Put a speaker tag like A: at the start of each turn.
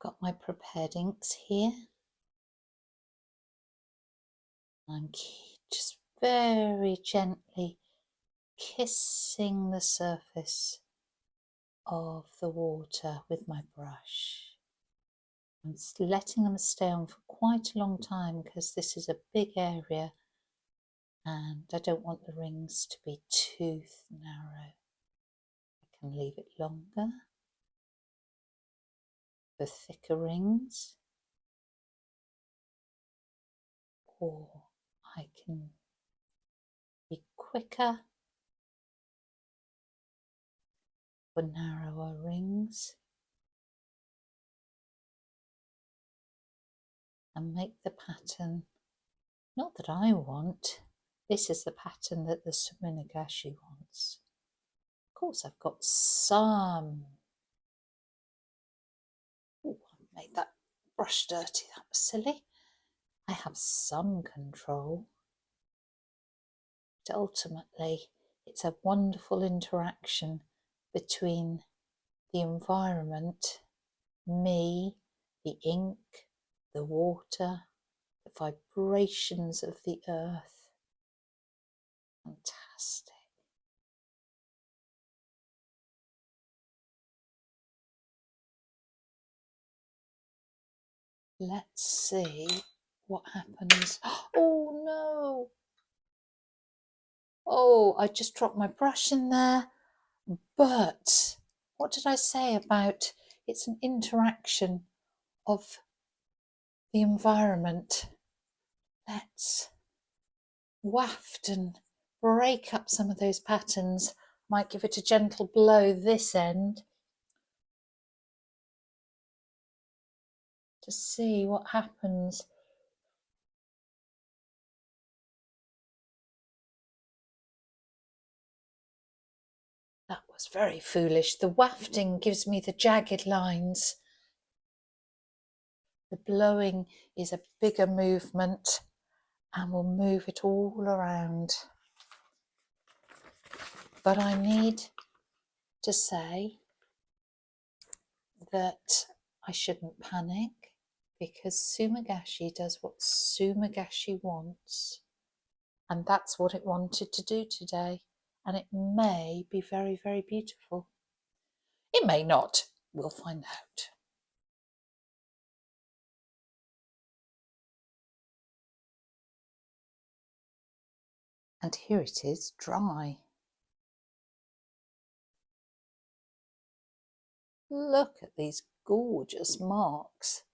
A: got my prepared inks here. I'm just very gently kissing the surface of the water with my brush. I'm letting them stay on for quite a long time because this is a big area and I don't want the rings to be too narrow. I can leave it longer for thicker rings, or I can be quicker for narrower rings and make the pattern not that I want. This is the pattern that the Suminagashi wants. Of course, I've got some. Oh, I've made that brush dirty. That was silly. I have some control. But ultimately, it's a wonderful interaction between the environment, me, the ink, the water, the vibrations of the earth. Fantastic. Let's see what happens. Oh no! Oh, I just dropped my brush in there. But what did I say about it's an interaction of the environment? Let's waft and break up some of those patterns. Might give it a gentle blow this end to see what happens. That was very foolish. The wafting gives me the jagged lines. The blowing is a bigger movement and will move it all around. But I need to say that I shouldn't panic because Suminagashi does what Suminagashi wants, and that's what it wanted to do today, and it may be very, very beautiful. It may not. We'll find out. And here it is, dry. Look at these gorgeous marks.